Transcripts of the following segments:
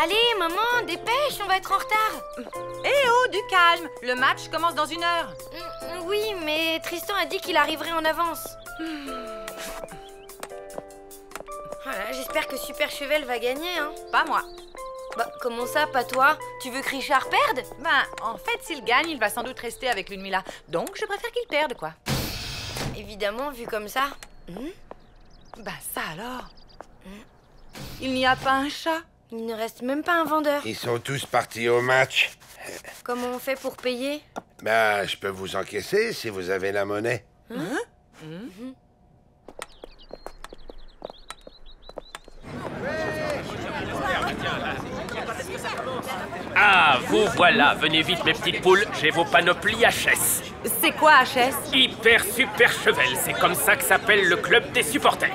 Allez, maman, dépêche, on va être en retard. Eh oh, du calme. Le match commence dans 1 heure. Oui, mais Tristan a dit qu'il arriverait en avance. Voilà, j'espère que Super Chevel va gagner, hein. Pas moi. Bah, comment ça, pas toi? Tu veux que Richard perde? Ben, en fait, s'il gagne, il va sans doute rester avec Ludmilla. Donc, je préfère qu'il perde, quoi. Évidemment, vu comme ça. Bah, ça alors. Il n'y a pas un chat? Il ne reste même pas un vendeur. Ils sont tous partis au match. Comment on fait pour payer? Ben, je peux vous encaisser si vous avez la monnaie. Ah, vous voilà, venez vite mes petites poules, j'ai vos panoplies HS. C'est quoi, HS? Hyper Super Chevel, c'est comme ça que s'appelle le club des supporters.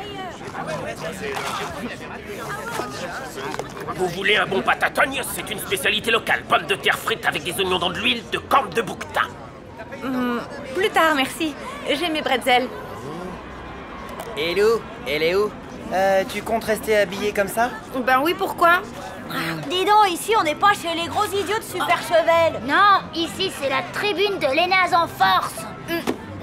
Vous voulez un bon patatogne? C'est une spécialité locale. Pommes de terre frites avec des oignons dans de l'huile de corne de bouquetin. Plus tard, merci. J'ai mes bretzels. Et Lou, tu comptes rester habillé comme ça? Ben oui, pourquoi? Dis donc, ici on n'est pas chez les gros idiots de Super Chevel. Non, ici c'est la tribune de l'Énaz en force.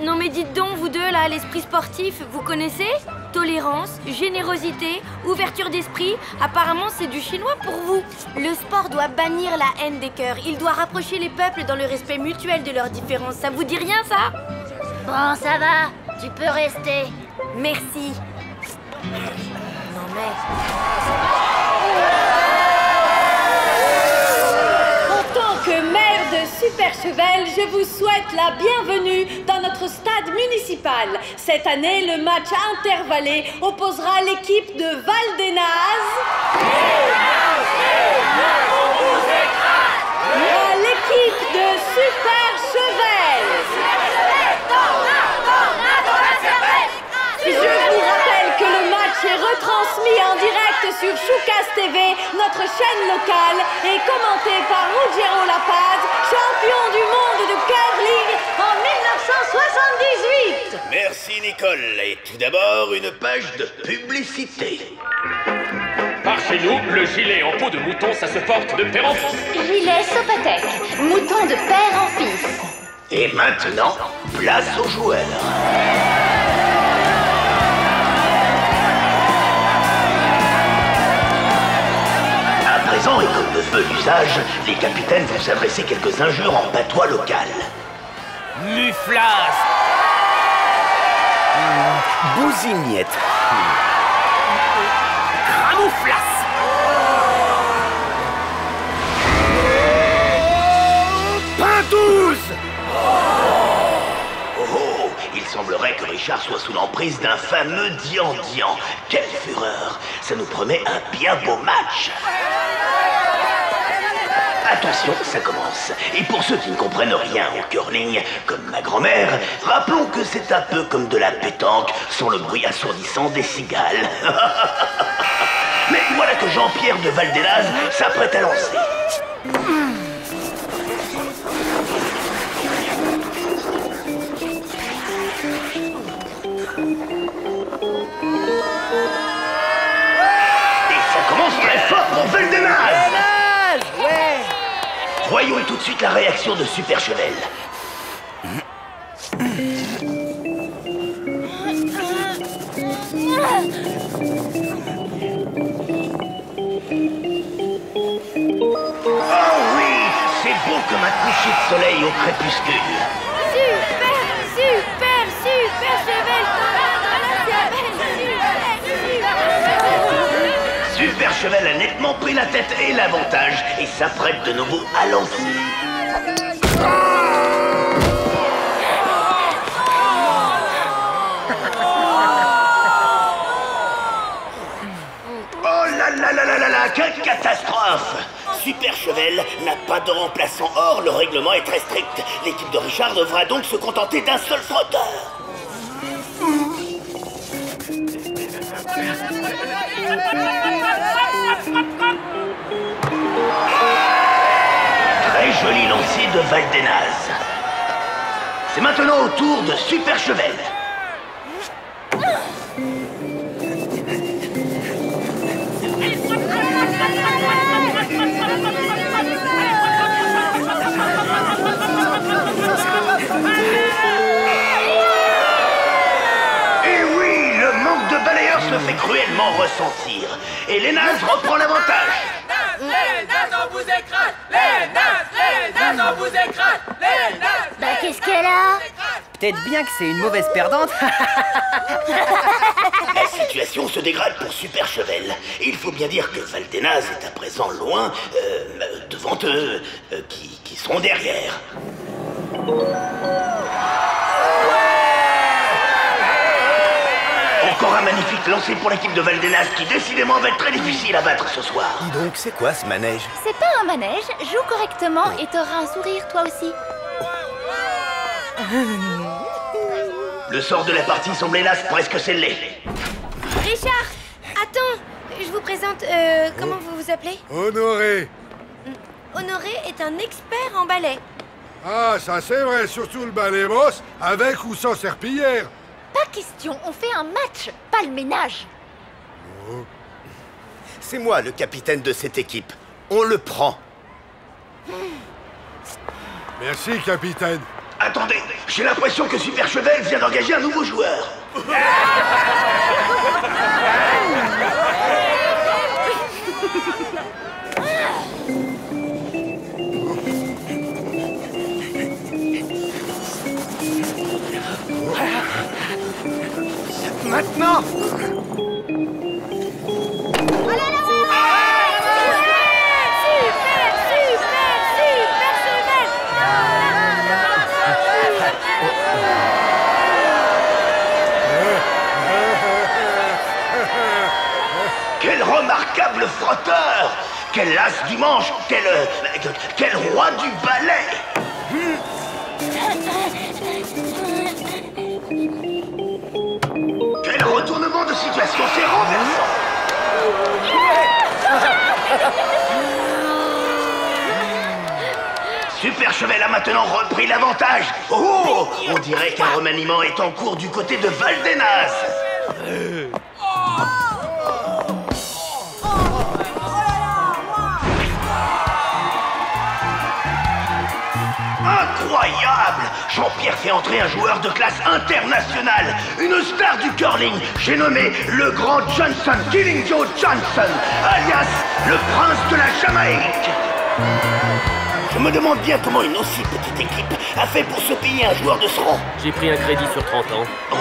Non mais dites donc, vous deux là, l'esprit sportif, vous connaissez? Tolérance, générosité, ouverture d'esprit, apparemment c'est du chinois pour vous. Le sport doit bannir la haine des cœurs, il doit rapprocher les peuples dans le respect mutuel de leurs différences. Ça vous dit rien ça? Bon, ça va, tu peux rester. Merci. Non mais... En tant que maire de Super Chevel, je vous souhaite la bienvenue dans notre stade municipal. Cette année, le match intervallé opposera l'équipe de Val-d'Enaz à l'équipe de Super Chevel. Je vous rappelle que le match est retransmis en direct sur Choucas TV, notre chaîne locale, et commenté par Ruggiero La Paz, champion du monde de curling en 1978. Merci Nicole. Et tout d'abord, une page de publicité. Par chez nous, le gilet en peau de mouton, ça se porte de père en fils. Gilet Sopatec, mouton de père en fils. Et maintenant, place aux joueurs. À présent, et comme le veut l'usage, les capitaines vont s'adresser quelques injures en patois local. Muflas. Bousiniette. Cramouflas. Pintouze. Oh, il semblerait que Richard soit sous l'emprise d'un fameux Dian-Dian. Quelle fureur! Ça nous promet un bien beau match. Attention, ça commence. Et pour ceux qui ne comprennent rien au curling, comme ma grand-mère, rappelons que c'est un peu comme de la pétanque, sans le bruit assourdissant des cigales. Mais voilà que Jean-Pierre de Val-d'Enaz s'apprête à lancer. Et ça commence très fort pour Val-d'Enaz. Ouais. Voyons tout de suite la réaction de Super Chevel. Oh oui, c'est beau comme un coucher de soleil au crépuscule. Super Chevel, Super Chevel a nettement pris la tête et l'avantage et s'apprête de nouveau à lancer. Oh là là là là là là, quelle catastrophe! Super Chevel n'a pas de remplaçant. Or, le règlement est très strict. L'équipe de Richard devra donc se contenter d'un seul frotteur. Très joli lancier de Val-d'Enaz. C'est maintenant au tour de Super Chevel. cruellement ressentir. Et les nazes reprend l'avantage. Les nazes, on vous écrase! Les nazes, on vous écrase! Les nazes! Bah qu'est-ce qu'elle a? Peut-être bien que c'est une mauvaise perdante. La situation se dégrade pour Super Chevel. Il faut bien dire que Valdenaz est à présent loin, devant eux, qui sont derrière. Encore un magnifique lancer pour l'équipe de Valdenaz qui décidément va être très difficile à battre ce soir. Dis donc, c'est quoi ce manège? C'est pas un manège, joue correctement et t'auras un sourire toi aussi. Le sort de la partie semble hélas presque scellé. Richard, attends, je vous présente, comment vous vous appelez? Honoré. Honoré est un expert en ballet. Ah, ça c'est vrai, surtout le ballet boss, avec ou sans serpillière. Pas question, on fait un match, pas le ménage. C'est moi le capitaine de cette équipe. On le prend. Merci, capitaine. Attendez, j'ai l'impression que Super Chevel vient d'engager un nouveau joueur. Maintenant! Quel remarquable frotteur! Quel as du manche! Quel roi du ballet! Quel retournement de situation! C'est renversant! Super Chevel a maintenant repris l'avantage! Oh! On dirait qu'un remaniement est en cours du côté de Valdenaz! Incroyable! Jean-Pierre fait entrer un joueur de classe internationale, une star du curling, j'ai nommé le grand Johnson, Killing Joe Johnson, alias le prince de la Jamaïque. Je me demande bien comment une aussi petite équipe a fait pour se payer un joueur de ce rang. J'ai pris un crédit sur 30 ans. Oh.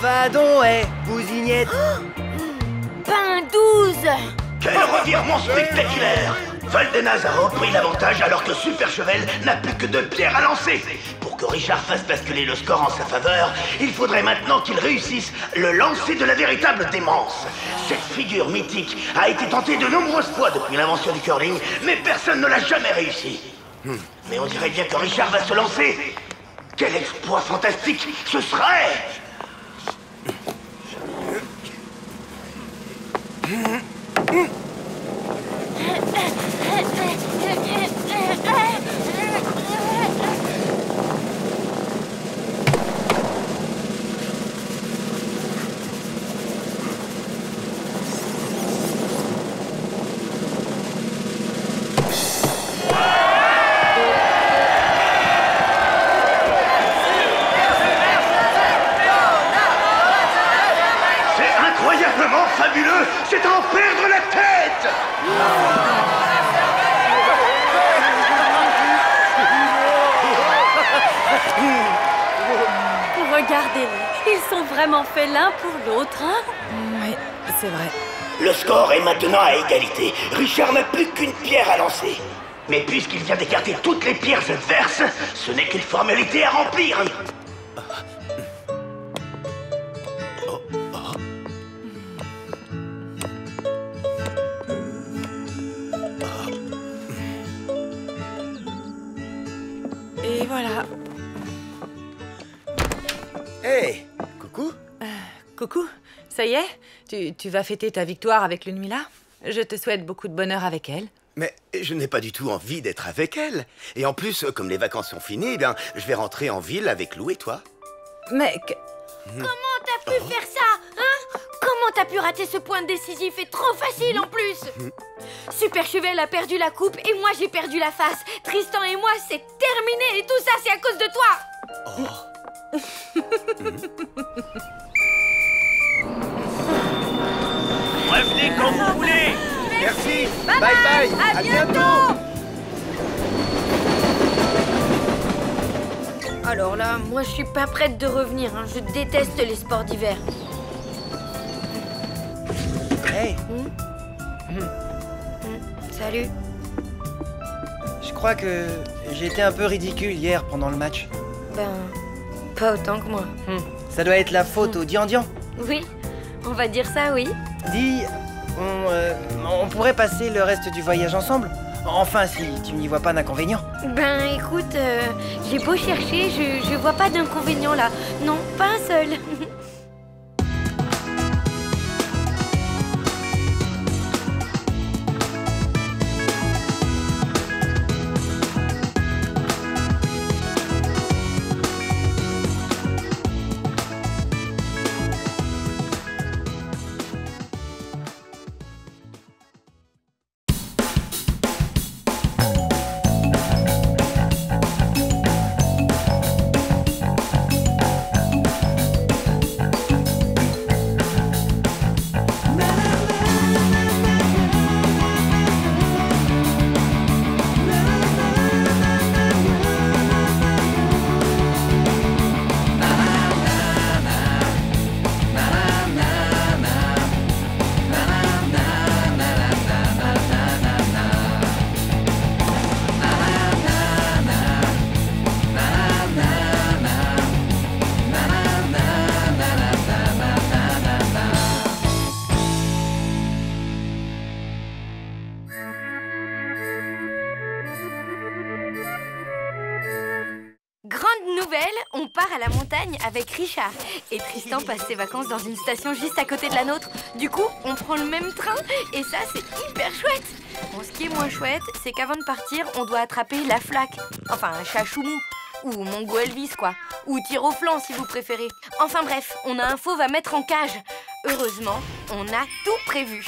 Vadon, bousignette. Pain 12. Quel revirement spectaculaire! Valdenaz a repris l'avantage alors que Super Chevel n'a plus que 2 pierres à lancer. Pour que Richard fasse basculer le score en sa faveur, il faudrait maintenant qu'il réussisse le lancer de la véritable démence. Cette figure mythique a été tentée de nombreuses fois depuis l'invention du curling, mais personne ne l'a jamais réussi. Mais on dirait bien que Richard va se lancer. Quel exploit fantastique ce serait! Fabuleux, c'est à en perdre la tête! Regardez-les, ils sont vraiment faits l'un pour l'autre, hein? Oui, c'est vrai. Le score est maintenant à égalité. Richard n'a plus qu'une pierre à lancer. Mais puisqu'il vient d'écarter toutes les pierres adverses, ce n'est qu'une formalité à remplir. Et voilà. Hey, coucou. Coucou, ça y est? Tu vas fêter ta victoire avec Lunmila? Je te souhaite beaucoup de bonheur avec elle. Mais je n'ai pas du tout envie d'être avec elle. Et en plus, comme les vacances sont finies, eh bien, je vais rentrer en ville avec Lou et toi. Mais... Comment t'as pu faire ça, hein? Comment t'as pu rater ce point décisif et trop facile en plus? Super Cheval a perdu la coupe et moi j'ai perdu la face. Tristan et moi, c'est terminé et tout ça, c'est à cause de toi. Revenez quand vous voulez. Merci. Bye bye. À bientôt. Alors là, moi je suis pas prête de revenir, hein. Je déteste les sports d'hiver. Hey. Salut. Je crois que j'ai été un peu ridicule hier pendant le match. Ben, pas autant que moi. Ça doit être la faute au Dian-Dian. Oui, on va dire ça, oui. Dis, on pourrait passer le reste du voyage ensemble? Enfin, si tu n'y vois pas d'inconvénient. Ben écoute, j'ai beau chercher, je vois pas d'inconvénient là. Non, pas un seul. On part à la montagne avec Richard. Et Tristan passe ses vacances dans une station juste à côté de la nôtre. Du coup, on prend le même train et ça, c'est hyper chouette. Bon, ce qui est moins chouette, c'est qu'avant de partir, on doit attraper la flaque. Enfin, un chat choumou. Ou Mongo Elvis, quoi. Ou tir au flanc, si vous préférez. Enfin bref, on a un fauve à mettre en cage. Heureusement, on a tout prévu.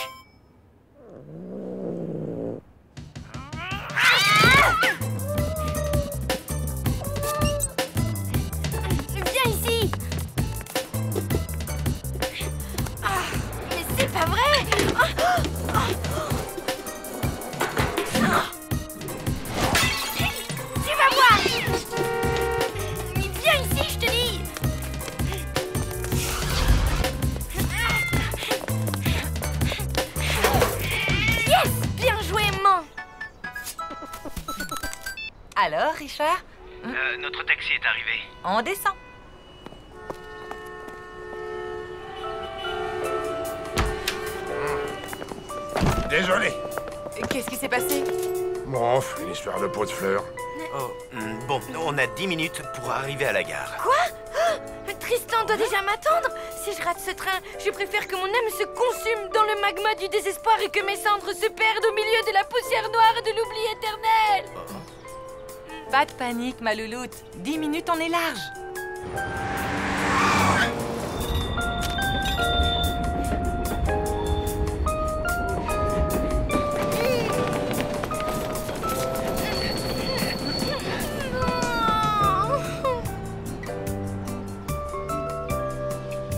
Viens ici. Mais c'est pas vrai. Tu vas voir. Viens ici, je te dis. Yes, bien joué, maman. Alors, Richard? Notre taxi est arrivé. On descend. Désolé. Qu'est-ce qui s'est passé? Bon, une histoire de pot de fleurs. Oh, bon, on a 10 minutes pour arriver à la gare. Quoi? Tristan doit déjà m'attendre. Si je rate ce train, je préfère que mon âme se consume dans le magma du désespoir et que mes cendres se perdent au milieu de la poussière noire de l'oubli éternel. Pas de panique, ma louloute. 10 minutes, on est large.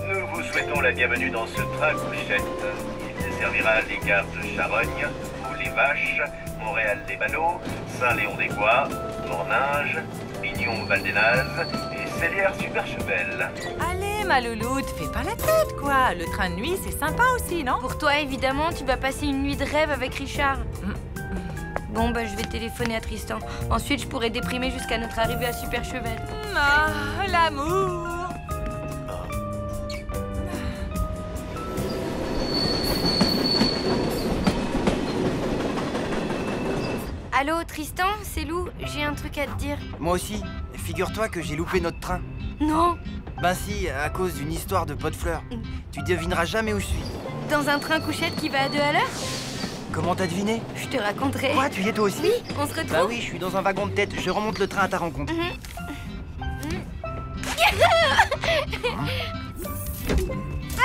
Nous vous souhaitons la bienvenue dans ce train couchette. Il desservira les gares de Charogne, Vaux-les-Vaches, Montréal-les-Ballots, Saint-Léon-des-Bois, Morninge, Pignon-Val-des-Naves et Célière-Superchevel. Allez, ma louloute, fais pas la tête, quoi. Le train de nuit, c'est sympa aussi, non? Pour toi, évidemment, tu vas passer une nuit de rêve avec Richard. Bon, bah, je vais téléphoner à Tristan. Ensuite, je pourrai déprimer jusqu'à notre arrivée à Superchevel. Ah, l'amour. Allô, Tristan, c'est Lou, j'ai un truc à te dire. Moi aussi. Figure-toi que j'ai loupé notre train. Non. Ben si, à cause d'une histoire de pot de fleurs. Tu devineras jamais où je suis. Dans un train couchette qui va à 2 à l'heure? Comment t'as deviné? Je te raconterai. Quoi, tu y es toi aussi? Oui, on se retrouve. Bah oui, je suis dans un wagon de tête. Je remonte le train à ta rencontre.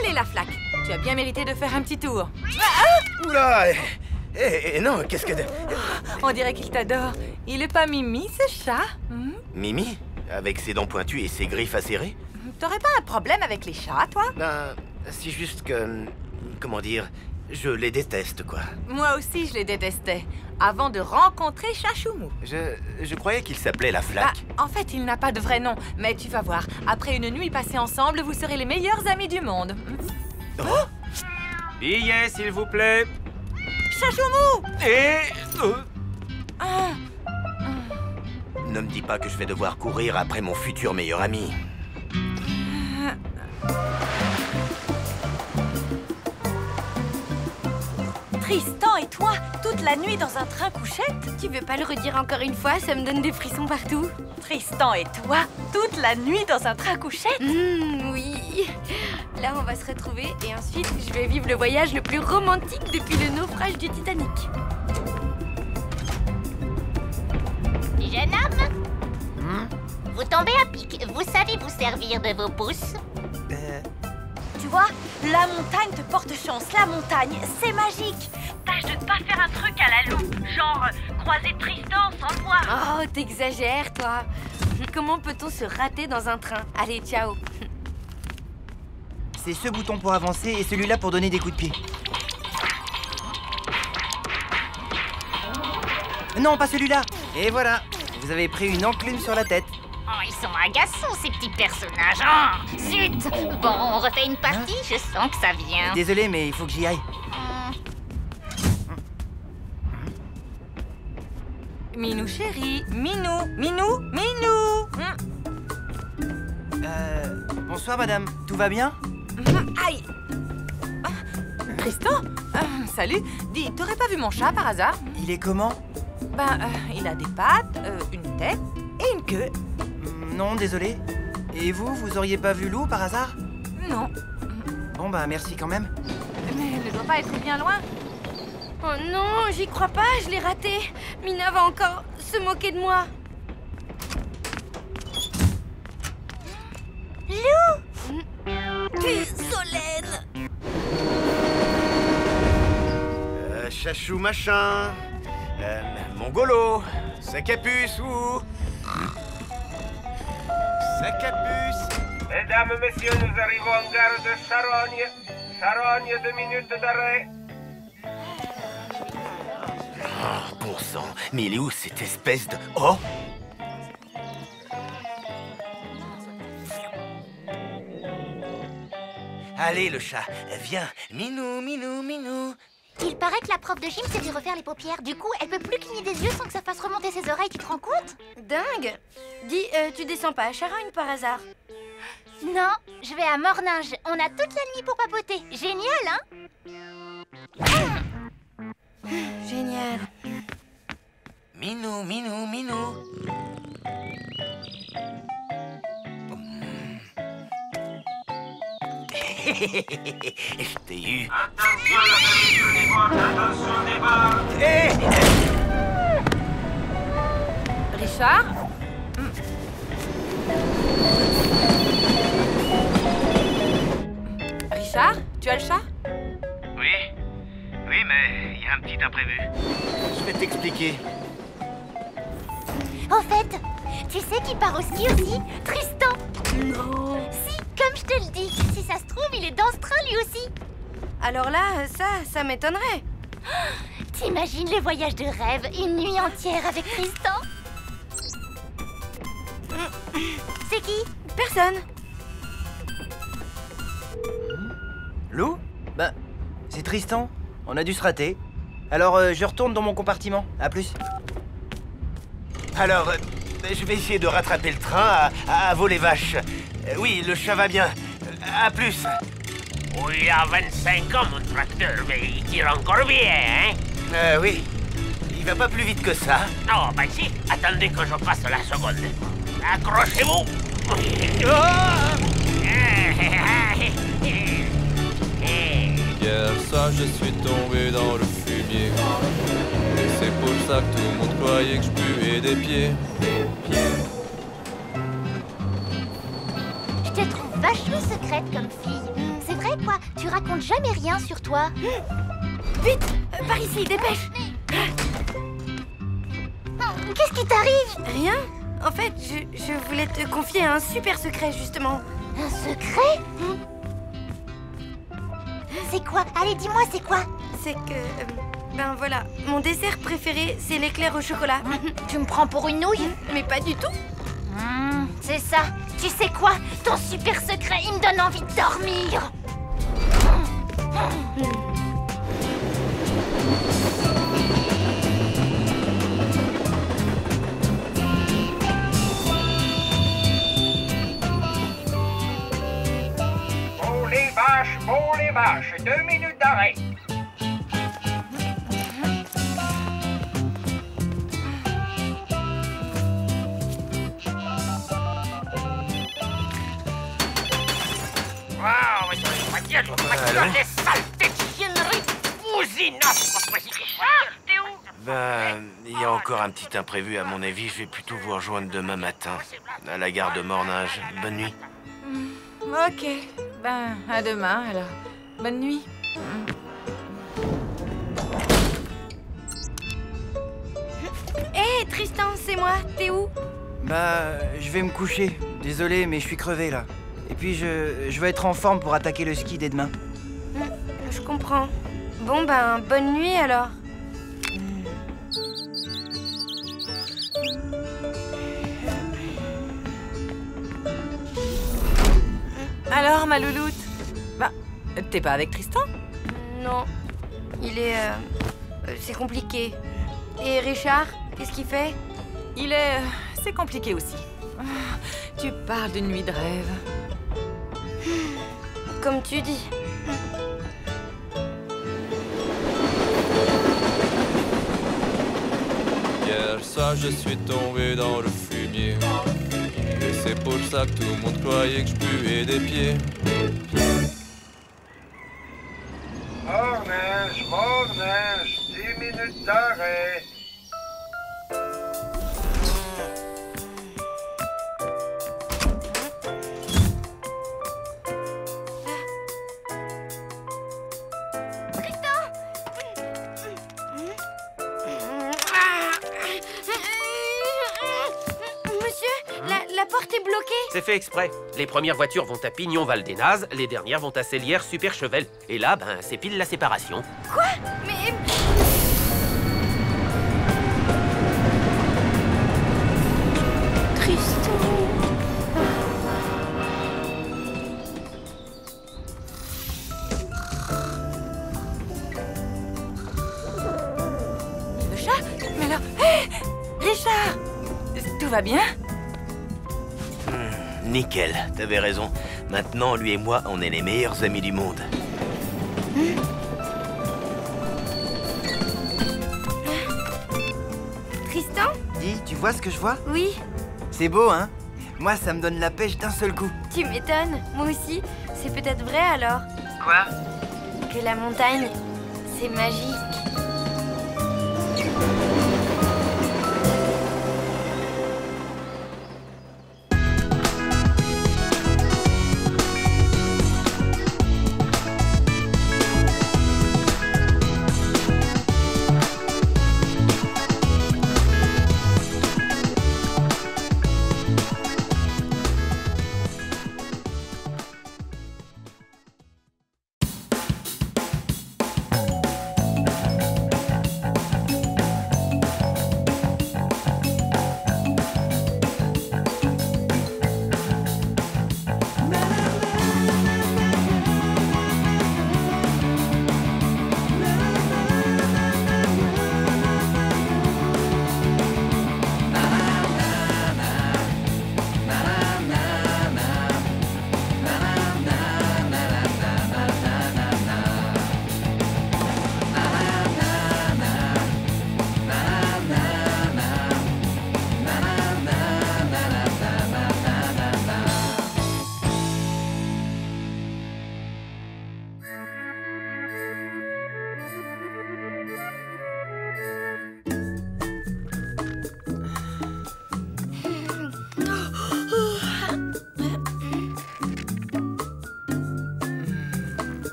Allez, la flaque. Tu as bien mérité de faire un petit tour. Oula! Non, qu'est-ce que... On dirait qu'il t'adore. Il est pas Mimi, ce chat? Mimi? Avec ses dents pointues et ses griffes acérées? T'aurais pas un problème avec les chats, toi? Ben, c'est juste que... Comment dire? Je les déteste, quoi. Moi aussi, je les détestais. Avant de rencontrer Chachoumou. Je croyais qu'il s'appelait la flaque. Bah, en fait, il n'a pas de vrai nom. Mais tu vas voir, après une nuit passée ensemble, vous serez les meilleurs amis du monde. Oh. Billet, s'il vous plaît. Chachoumou! Ne me dis pas que je vais devoir courir après mon futur meilleur ami. Tristan et toi, toute la nuit dans un train couchette? Tu veux pas le redire encore une fois? Ça me donne des frissons partout. Tristan et toi, toute la nuit dans un train couchette? Oui. Là, on va se retrouver et ensuite, je vais vivre le voyage le plus romantique depuis le naufrage du Titanic. Jeune homme, vous tombez à pic. Vous savez vous servir de vos pouces? Tu vois, la montagne te porte chance. La montagne, c'est magique. Tâche de ne pas faire un truc à la loupe. Genre, croiser Tristan sans le voir. Oh, t'exagères, toi. Comment peut-on se rater dans un train? Allez, ciao. C'est ce bouton pour avancer et celui-là pour donner des coups de pied. Non, pas celui-là. Et voilà, vous avez pris une enclume sur la tête. Oh, ils sont agaçants, ces petits personnages. Oh, zut! Bon, on refait une partie, je sens que ça vient. Désolé, mais il faut que j'y aille. Minou chéri, Minou, Minou, Minou. Bonsoir madame, tout va bien? Aïe. Tristan? Salut. Dis, t'aurais pas vu mon chat par hasard? Il est comment? Ben, il a des pattes, une tête et une queue. Non, désolé. Et vous, vous auriez pas vu Lou par hasard? Non. Bon bah merci quand même. Mais elle ne doit pas être bien loin. Oh non, j'y crois pas, je l'ai raté. Mina va encore se moquer de moi. Lou! Solène! Chachou machin... Mongolo... Sac à puce ou... Sac à puce... Mesdames, messieurs, nous arrivons en gare de Charogne. Charogne, 2 minutes d'arrêt. Oh, bon sang, mais il est où cette espèce de... Oh! Allez, le chat, viens. Minou, Minou, Minou. Il paraît que la prof de gym s'est fait refaire les paupières. Du coup, elle peut plus cligner des yeux sans que ça fasse remonter ses oreilles, tu te rends compte? Dingue! Dis, tu descends pas à Charogne par hasard? Non, je vais à Morninge. On a toute la nuit pour papoter. Génial, hein? Génial. Minou, Minou, Minou. Je t'ai eu. Attention, la fermeture des portes, attention des bords. Richard? Richard, tu as le chat? Oui, mais il y a un petit imprévu. Je vais t'expliquer. Au fait, tu sais qui part au ski aussi? Tristan. Non. Si, comme je te le dis. Si ça se trouve, il est dans ce train lui aussi. Alors là, ça m'étonnerait. T'imagines le voyage de rêve, une nuit entière avec Tristan? C'est qui? Personne. Lou? Bah, c'est Tristan. On a dû se rater. Alors, je retourne dans mon compartiment. À plus. Alors, je vais essayer de rattraper le train à voler vache. Oui, le chat va bien. À plus. Oui, à 25 ans, mon tracteur, mais il tire encore bien, hein? Oui. Il va pas plus vite que ça. Non, bah si. Attendez que je passe la seconde. Accrochez-vous. ça, je suis tombé dans le fumier. Et c'est pour ça que tout le monde croyait que je puais des pieds. Je te trouve vachement secrète comme fille. C'est vrai quoi, tu racontes jamais rien sur toi. Vite, par ici, dépêche. Qu'est-ce qui t'arrive? Rien. En fait, je voulais te confier un super secret, justement. Un secret? C'est quoi? Allez, dis-moi, c'est quoi? C'est que... ben voilà, mon dessert préféré, c'est l'éclair au chocolat. Tu me prends pour une nouille? Mais pas du tout. C'est ça. Tu sais quoi? Ton super secret, il me donne envie de dormir. Pour les vaches, 2 minutes d'arrêt. Wow, des saletés de chienneries. T'es où? Ben, il y a encore un petit imprévu à mon avis. Je vais plutôt vous rejoindre demain matin à la gare de Mornage. Bonne nuit. Ok. Ben, à demain, alors. Bonne nuit. Hé, Tristan, c'est moi. T'es où? Bah, je vais me coucher. Désolé, mais je suis crevé, là. Et puis, je vais être en forme pour attaquer le ski dès demain. Je comprends. Bon, ben, bonne nuit, alors. Alors, ma louloute? Bah, t'es pas avec Tristan? Non. Il est... c'est compliqué. Et Richard, qu'est-ce qu'il fait? Il est... c'est compliqué aussi. Tu parles d'une nuit de rêve. Comme tu dis. Hier, ça, je suis tombé dans le fumier. Et c'est pour ça que tout le monde croyait que je puais des pieds. Mornage, 10 minutes d'arrêt. La porte est bloquée. C'est fait exprès. Les premières voitures vont à Pignon-Val-des-Nazes, les dernières vont à Célière-Super-Chevel. Et là, ben, c'est pile la séparation. Quoi? Mais... Tristan... Le chat? Mais alors... Hé! Richard! Tout va bien? Nickel, t'avais raison. Maintenant, lui et moi, on est les meilleurs amis du monde. Tristan? Dis, tu vois ce que je vois? Oui. C'est beau, hein? Moi, ça me donne la pêche d'un seul coup. Tu m'étonnes. Moi aussi. C'est peut-être vrai, alors. Quoi? Que la montagne, c'est magique.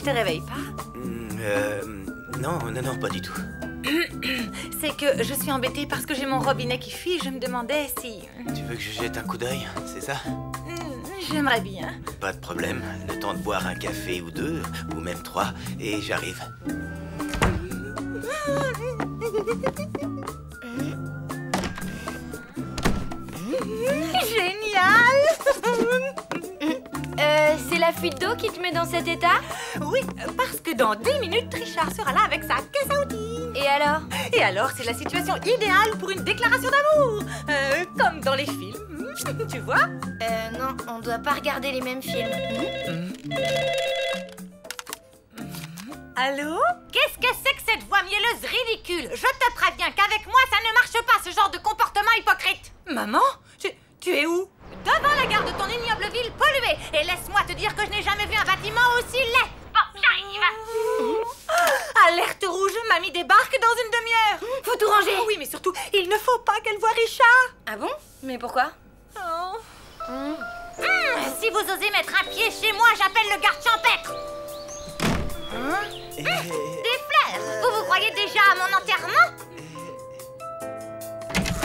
te réveille pas? Non, pas du tout. C'est que je suis embêtée parce que j'ai mon robinet qui fuit. Je me demandais si... Tu veux que je jette un coup d'œil, c'est ça? J'aimerais bien. Pas de problème. Le temps de boire un café ou deux, ou même 3, et j'arrive. Génial! C'est la fuite d'eau qui te met dans cet état? Oui, parce que dans 10 minutes, Richard sera là avec sa caisse à outils. Et alors? Et alors, c'est la situation idéale pour une déclaration d'amour. Comme dans les films. Tu vois? Non, on doit pas regarder les mêmes films. Allô? Qu'est-ce que c'est que cette voix mielleuse ridicule? Je te préviens qu'avec moi, ça ne marche pas, ce genre de comportement hypocrite. Maman, tu es où? Devant la gare de ton ignoble ville polluée. Et laisse-moi te dire que je n'ai jamais vu un bâtiment aussi laid. Bon, j'arrive. Alerte rouge, mamie débarque dans une demi-heure. Faut tout ranger. Oui, mais surtout, il ne faut pas qu'elle voie Richard. Ah bon? Mais pourquoi? Si vous osez mettre un pied chez moi, j'appelle le garde champêtre. Des fleurs. Vous croyez déjà à mon enterrement?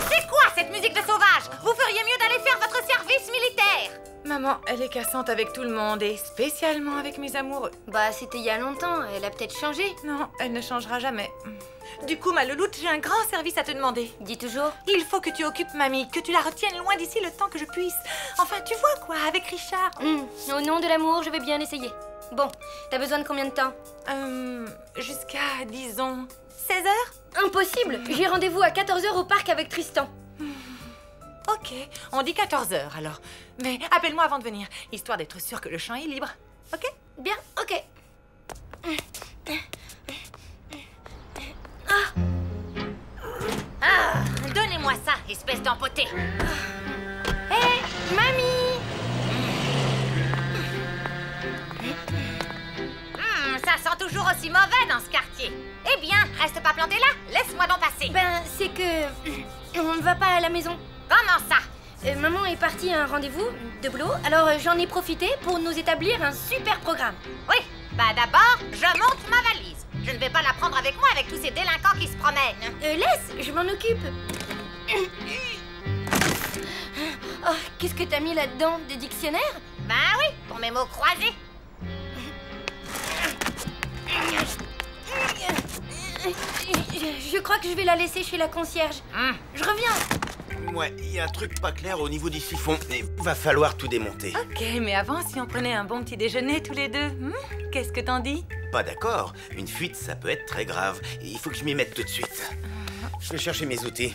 C'est quoi cette musique de sauvage? Vous feriez mieux d'aller faire votre service militaire. Maman, elle est cassante avec tout le monde et spécialement avec mes amoureux. Bah, c'était il y a longtemps. Elle a peut-être changé. Non, elle ne changera jamais. Du coup, ma louloute, j'ai un grand service à te demander. Dis toujours. Il faut que tu occupes mamie, que tu la retiennes loin d'ici le temps que je puisse. Enfin, tu vois quoi, avec Richard. Au nom de l'amour, je vais bien essayer. Bon, t'as besoin de combien de temps? Jusqu'à, disons, 16 heures? Impossible. J'ai rendez-vous à 14 h au parc avec Tristan. Ok, on dit 14 heures alors. Mais appelle-moi avant de venir, histoire d'être sûre que le champ est libre. Ok? Bien, ok. Donnez-moi ça, espèce d'empoté. Hé, mamie! Ça sent toujours aussi mauvais dans ce quartier. Eh bien, reste pas planté là, laisse-moi donc passer. Ben, c'est que... on ne va pas à la maison. Comment ça? Maman est partie à un rendez-vous de boulot, alors j'en ai profité pour nous établir un super programme. Oui, bah d'abord, je monte ma valise. Je ne vais pas la prendre avec moi avec tous ces délinquants qui se promènent. Laisse, je m'en occupe. Oh, qu'est-ce que t'as mis là-dedans? Des dictionnaires? Ben oui, pour mes mots croisés. Je crois que je vais la laisser chez la concierge. Je reviens. Ouais, il y a un truc pas clair au niveau du siphon. Il va falloir tout démonter. Ok, mais avant, si on prenait un bon petit déjeuner tous les deux, qu'est-ce que t'en dis? Pas d'accord. Une fuite, ça peut être très grave. Il faut que je m'y mette tout de suite. Je vais chercher mes outils.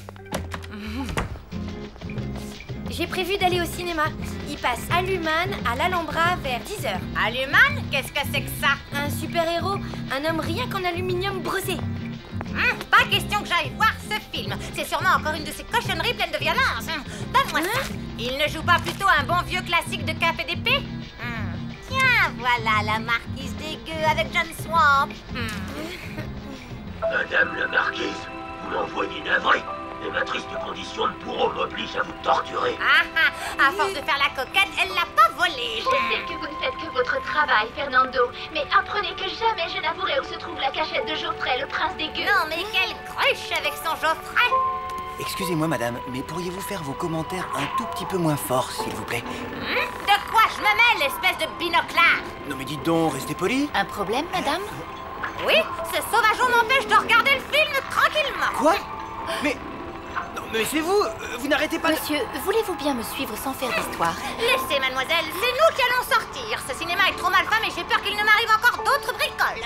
J'ai prévu d'aller au cinéma. Il passe Alluman à l'Alhambra vers 10 h. Alluman? Qu'est-ce que c'est que ça? Un super-héros, un homme rien qu'en aluminium brossé. Pas question que j'aille voir ce film. C'est sûrement encore une de ces cochonneries pleines de violence. Donne-moi ça. Il ne joue pas plutôt un bon vieux classique de Cap et d'épée? Tiens, voilà la marquise dégueu avec John Swamp. Madame la marquise, vous m'envoyez navré. Et ma triste condition de bourreau m'oblige à vous torturer. À force de faire la coquette, elle l'a pas volé. Je sais que vous ne faites que votre travail, Fernando. Mais apprenez que jamais je n'avouerai où se trouve la cachette de Geoffrey, le prince des gueux. Non, mais quelle cruche avec son Geoffrey. Excusez-moi, madame, mais pourriez-vous faire vos commentaires un tout petit peu moins forts, s'il vous plaît? De quoi je me mêle, espèce de binoclard? Non mais dites donc, restez poli. Un problème, madame? Oui, ce sauvageon m'empêche de regarder le film tranquillement. Quoi? Mais... Non, mais c'est vous. Vous n'arrêtez pas Monsieur, voulez-vous bien me suivre sans faire d'histoire? Laissez, mademoiselle, c'est nous qui allons sortir. Ce cinéma est trop mal fait, mais j'ai peur qu'il ne m'arrive encore d'autres bricoles.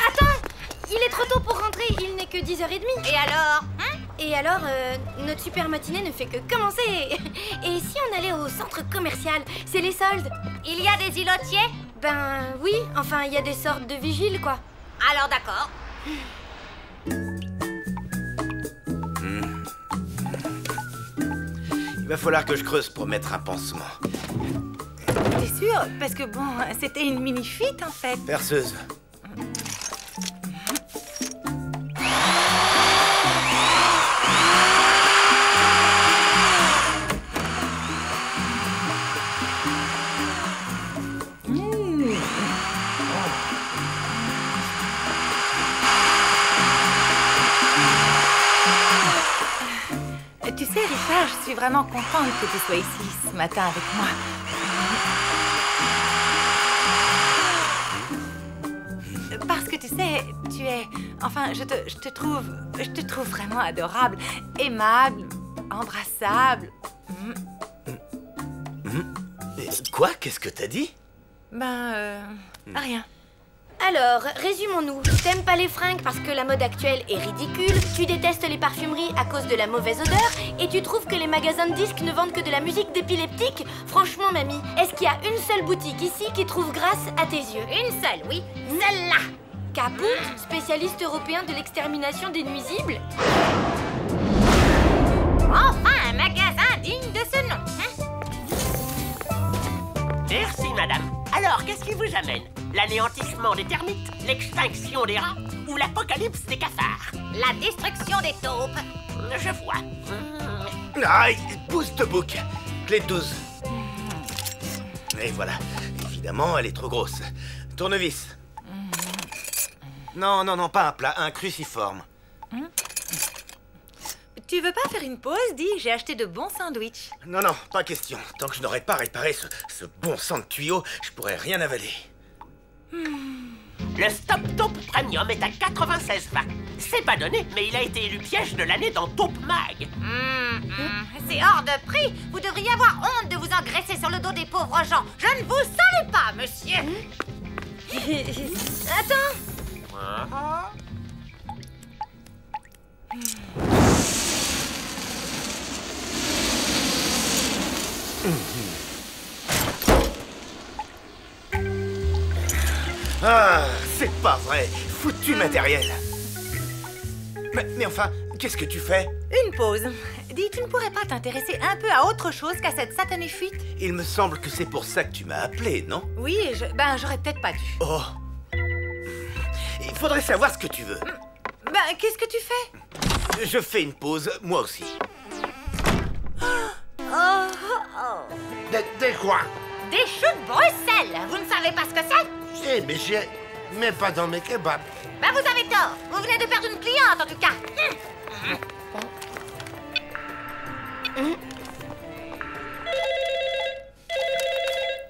Attends, il est trop tôt pour rentrer, il n'est que 10h30. Et alors? Et alors, notre super matinée ne fait que commencer. Et si on allait au centre commercial? C'est les soldes. Il y a des îlotiers? Ben oui, enfin il y a des sortes de vigiles, quoi. Alors d'accord. Il va falloir que je creuse pour mettre un pansement. T'es sûr? Parce que bon, c'était une mini-fuite en fait. Perceuse. vraiment contente que tu sois ici ce matin avec moi. Parce que tu sais, tu es... Enfin, je te trouve vraiment adorable, aimable, embrassable. Quoi? Qu'est-ce que t'as dit? Rien. Alors, résumons-nous. Tu t'aimes pas les fringues parce que la mode actuelle est ridicule, tu détestes les parfumeries à cause de la mauvaise odeur, et tu trouves que les magasins de disques ne vendent que de la musique d'épileptique? Franchement, mamie, est-ce qu'il y a une seule boutique ici qui trouve grâce à tes yeux? Une seule, oui. Celle-là. Caput, spécialiste européen de l'extermination des nuisibles? Enfin, un magasin digne de ce nom. Merci, madame. Alors, qu'est-ce qui vous amène? L'anéantissement des termites, l'extinction des rats ou l'apocalypse des cafards? La destruction des taupes. Je vois. Aïe, pousse te bouc. Clé de 12. Et voilà. Évidemment, elle est trop grosse. Tournevis. Non, non, non, pas un plat, un cruciforme. Tu veux pas faire une pause? Dis, j'ai acheté de bons sandwichs. Non, non, pas question. Tant que je n'aurai pas réparé ce bon sang de tuyau, je pourrais rien avaler. Le Stop Taupe Premium est à 96,20. C'est pas donné, mais il a été élu piège de l'année dans Taupe Mag. C'est hors de prix. Vous devriez avoir honte de vous engraisser sur le dos des pauvres gens. Je ne vous salue pas, monsieur. Attends. Ah, c'est pas vrai. Foutu matériel. Mais enfin, qu'est-ce que tu fais? Une pause. Dis, tu ne pourrais pas t'intéresser un peu à autre chose qu'à cette satanée fuite? Il me semble que c'est pour ça que tu m'as appelé, non? Oui, et j'aurais peut-être pas dû. Oh. Il faudrait savoir ce que tu veux. Qu'est-ce que tu fais? Je fais une pause, moi aussi. Des quoi? Des choux de Bruxelles. Vous ne savez pas ce que c'est? Si, mais j'ai... Mais pas dans mes kebabs. Vous avez tort. Vous venez de perdre une cliente, en tout cas.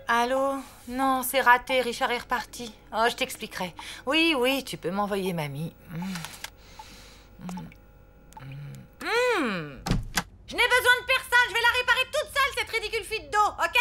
Allô? Non, c'est raté. Richard est reparti. Oh, je t'expliquerai. Oui, oui, tu peux m'envoyer mamie. Je n'ai besoin de personne. Je vais la réparer toute seule, cette ridicule fuite d'eau, ok?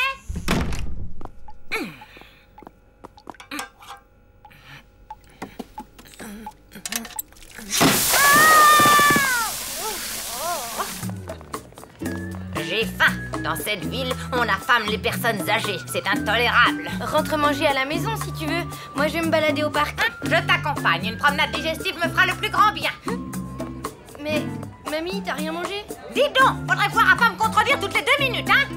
J'ai faim. Dans cette ville, on affame les personnes âgées. C'est intolérable. Rentre manger à la maison si tu veux. Moi, je vais me balader au parc. Je t'accompagne. Une promenade digestive me fera le plus grand bien. Mais, mamie, t'as rien mangé? Dis donc, faudrait voir à pas me contredire toutes les 2 minutes, hein?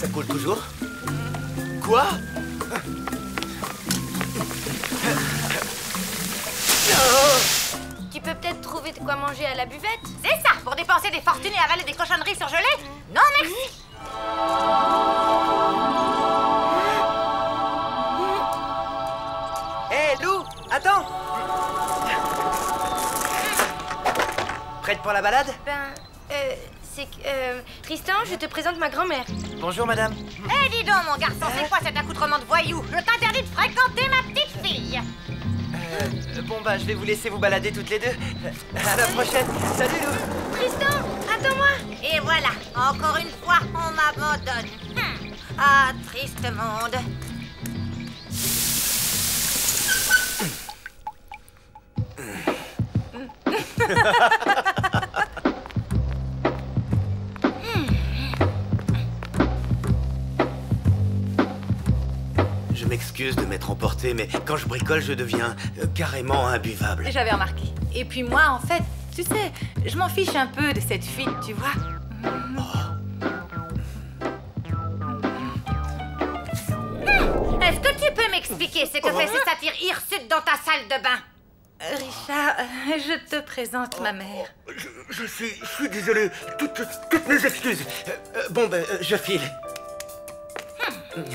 Ça coule toujours? Quoi? Tu peux peut-être trouver de quoi manger à la buvette? C'est ça, pour dépenser des fortunes et avaler des cochonneries surgelées? Non, merci. Hé, Lou, attends. Prête pour la balade? C'est que... Tristan, je te présente ma grand-mère. Bonjour, madame. Eh, dis donc, mon garçon, c'est quoi cet accoutrement de voyou? Je t'interdis de fréquenter ma petite fille. Bon, je vais vous laisser vous balader toutes les deux. À la prochaine. Salut, Lou. Tristan, attends-moi. Et voilà, encore une fois, on m'abandonne. Ah, triste monde. Je m'excuse de m'être emporté, mais quand je bricole, je deviens carrément imbuvable. J'avais remarqué. Et puis moi, en fait, tu sais, je m'en fiche un peu de cette fuite, tu vois. Est-ce que tu peux m'expliquer ce que fait ce satyre hirsute dans ta salle de bain? Richard, je te présente ma mère. Je suis désolé. Toutes mes excuses. Je file. Bon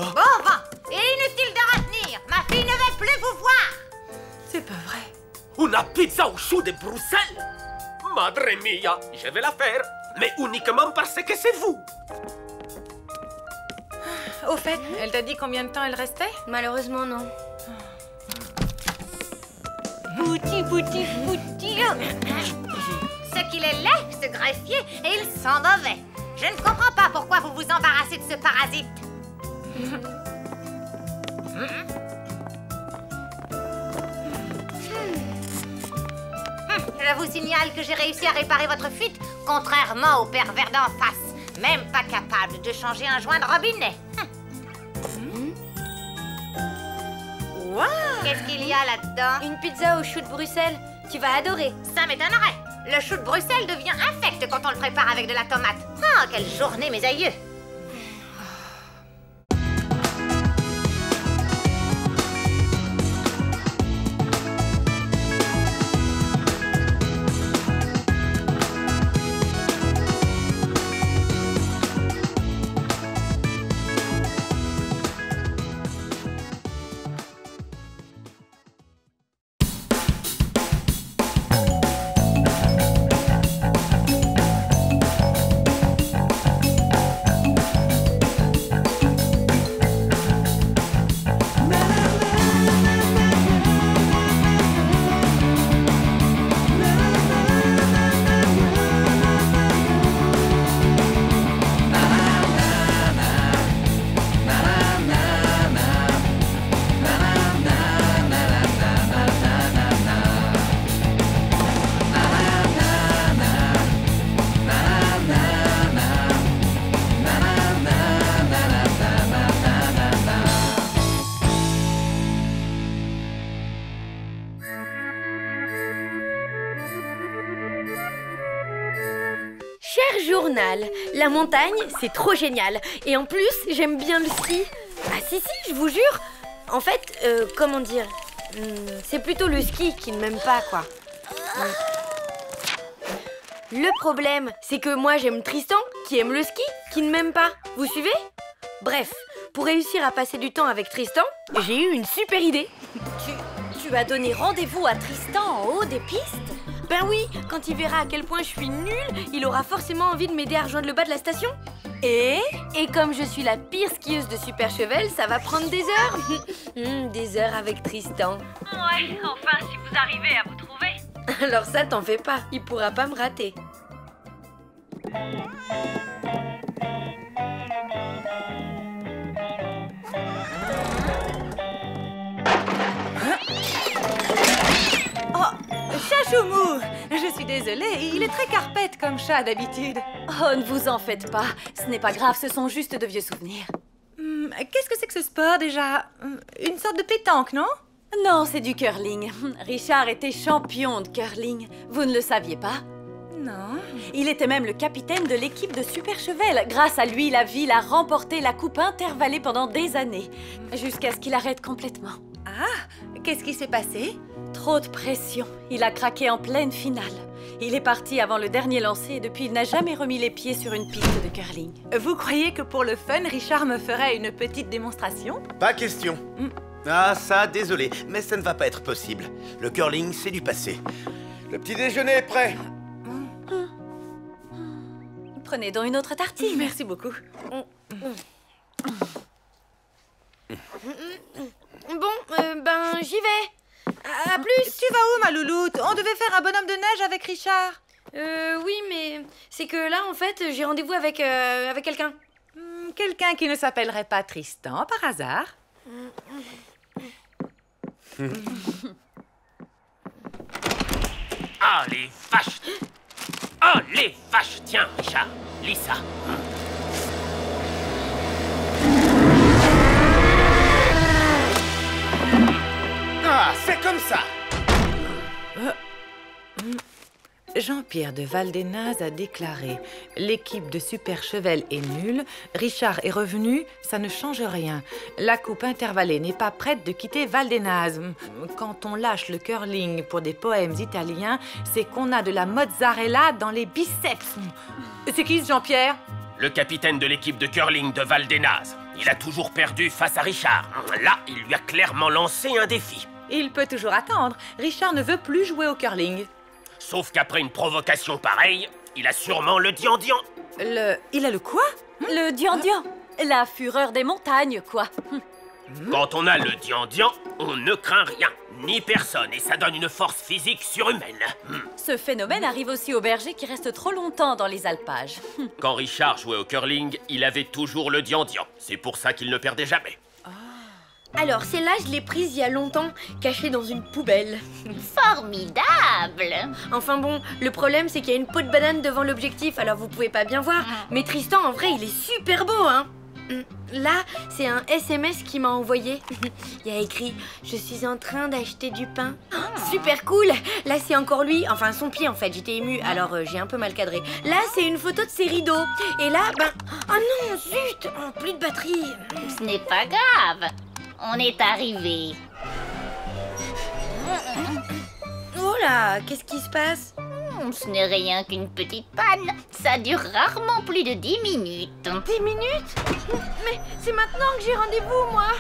vent. Et inutile de retenir. Ma fille ne va Una pizza au chou de Bruxelles? Madre mia, je vais la faire, mais uniquement parce que c'est vous. Au fait, elle t'a dit combien de temps elle restait? Malheureusement, non. Bouti. Ce qu'il est laid, ce greffier, et il sent mauvais. Je ne comprends pas pourquoi vous vous embarrassez de ce parasite. Je vous signale que j'ai réussi à réparer votre fuite, contrairement au pervers d'en face. Même pas capable de changer un joint de robinet. Wow. Qu'est-ce qu'il y a là-dedans? Une pizza au chou de Bruxelles. Tu vas adorer. Ça m'étonnerait. Le chou de Bruxelles devient infect quand on le prépare avec de la tomate. Ah, quelle journée, mes aïeux! Cher journal, la montagne, c'est trop génial. Et en plus, j'aime bien le ski. Ah si, je vous jure. En fait, comment dire, c'est plutôt le ski qui ne m'aime pas, quoi. Le problème, c'est que moi, j'aime Tristan, qui aime le ski, qui ne m'aime pas. Vous suivez? Bref, pour réussir à passer du temps avec Tristan, j'ai eu une super idée. Tu as donné rendez-vous à Tristan en haut des pistes? Ben oui, quand il verra à quel point je suis nulle, il aura forcément envie de m'aider à rejoindre le bas de la station. Et comme je suis la pire skieuse de Super Chevel, ça va prendre des heures. Des heures avec Tristan. Ouais, enfin, si vous arrivez à vous trouver. Alors ça, t'en fais pas, il pourra pas me rater. Chachoumou, je suis désolée, il est très carpette comme chat d'habitude. Oh, ne vous en faites pas, ce n'est pas grave, ce sont juste de vieux souvenirs. Qu'est-ce que c'est que ce sport déjà? Une sorte de pétanque, non? Non, c'est du curling. Richard était champion de curling. Vous ne le saviez pas? Non. Il était même le capitaine de l'équipe de Super Chevel. Grâce à lui, la ville a remporté la coupe intervallée pendant des années, jusqu'à ce qu'il arrête complètement. Ah, qu'est-ce qui s'est passé? Trop de pression. Il a craqué en pleine finale. Il est parti avant le dernier lancer et depuis, il n'a jamais remis les pieds sur une piste de curling. Vous croyez que pour le fun, Richard me ferait une petite démonstration? Pas question. Ah ça, désolé, mais ça ne va pas être possible. Le curling, c'est du passé. Le petit déjeuner est prêt. Prenez donc une autre tartine. Merci beaucoup. Bon, ben j'y vais. À plus. Tu vas où, ma louloute? On devait faire un bonhomme de neige avec Richard. Oui, mais c'est que là, en fait, j'ai rendez-vous avec quelqu'un. Quelqu'un qui ne s'appellerait pas Tristan, par hasard? Ah, les vaches! Ah, les vaches! Tiens, Richard, lis ça. Ah, c'est comme ça! Jean-Pierre de Valdenaz a déclaré « L'équipe de Super Chevel est nulle, Richard est revenu, ça ne change rien. La coupe intervallée n'est pas prête de quitter Valdenaz. Quand on lâche le curling pour des poèmes italiens, c'est qu'on a de la mozzarella dans les biceps. » C'est qui ce Jean-Pierre? Le capitaine de l'équipe de curling de Valdenaz. Il a toujours perdu face à Richard. Là, il lui a clairement lancé un défi. Il peut toujours attendre. Richard ne veut plus jouer au curling. Sauf qu'après une provocation pareille, il a sûrement le dian-dian. Il a le quoi? Le dian-dian. La fureur des montagnes, quoi. Quand on a le dian-dian, on ne craint rien, ni personne, et ça donne une force physique surhumaine. Ce phénomène arrive aussi aux bergers qui restent trop longtemps dans les alpages. Quand Richard jouait au curling, il avait toujours le dian-dian. C'est pour ça qu'il ne perdait jamais. Alors, celle-là, je l'ai prise il y a longtemps, cachée dans une poubelle. Formidable! Enfin bon, le problème, c'est qu'il y a une peau de banane devant l'objectif, alors vous pouvez pas bien voir. Mais Tristan, en vrai, il est super beau, hein. Là, c'est un SMS qu'il m'a envoyé. Il y a écrit « Je suis en train d'acheter du pain. » Super cool. Là, c'est encore lui, enfin son pied en fait, j'étais émue, alors j'ai un peu mal cadré. Là, c'est une photo de ses rideaux. Et là, oh non, zut, plus de batterie. Ce n'est pas grave. On est arrivé. Oh là, qu'est-ce qui se passe? Ce n'est rien qu'une petite panne. Ça dure rarement plus de 10 minutes. 10 minutes? Mais c'est maintenant que j'ai rendez-vous, moi.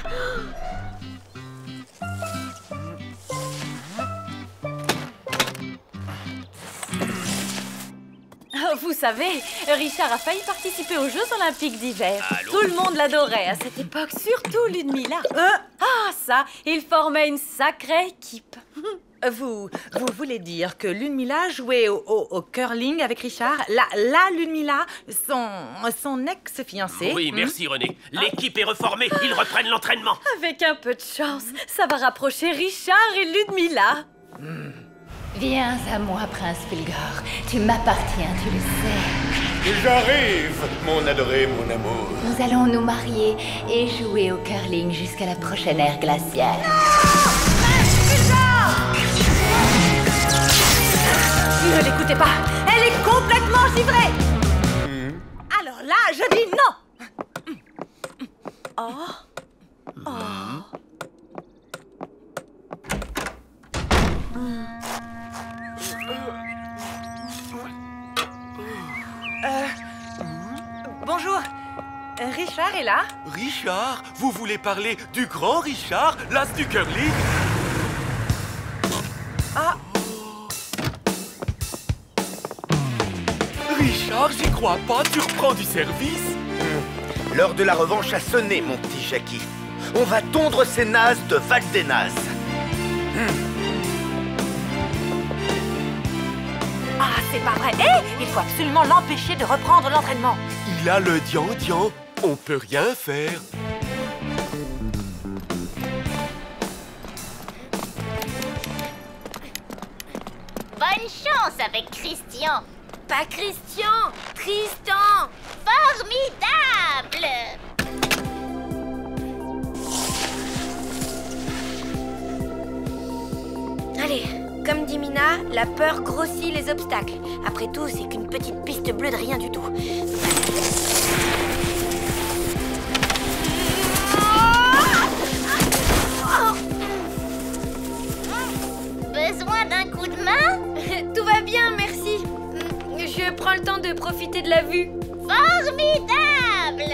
Vous savez, Richard a failli participer aux Jeux Olympiques d'hiver. Tout le monde l'adorait à cette époque, surtout Ludmilla. Ah, ça, il formait une sacrée équipe. Vous voulez dire que Ludmilla jouait au curling avec Richard? La Ludmilla, son ex-fiancé? Oui, merci René. L'équipe est reformée, ils reprennent l'entraînement. Avec un peu de chance, ça va rapprocher Richard et Ludmilla. Viens à moi, Prince Fulgor. Tu m'appartiens, tu le sais. J'arrive, mon adoré, mon amour. Nous allons nous marier et jouer au curling jusqu'à la prochaine ère glaciaire. Ne l'écoutez pas, elle est complètement givrée. Alors là, je dis non. Bonjour, Richard est là? Richard? Vous voulez parler du grand Richard, l'as du curling? Richard, j'y crois pas, tu reprends du service? L'heure de la revanche a sonné, mon petit Jackie. On va tondre ces nazes de Val des Nazes. Ah, c'est pas vrai. Il faut absolument l'empêcher de reprendre l'entraînement. Il a le dian-dian, on peut rien faire. Bonne chance avec Christian. Pas Christian, Tristan. Formidable! Allez, comme dit Mina, la peur grossit les obstacles. Après tout, c'est qu'une petite piste bleue de rien du tout. Besoin d'un coup de main? Tout va bien, merci. Je prends le temps de profiter de la vue. Formidable!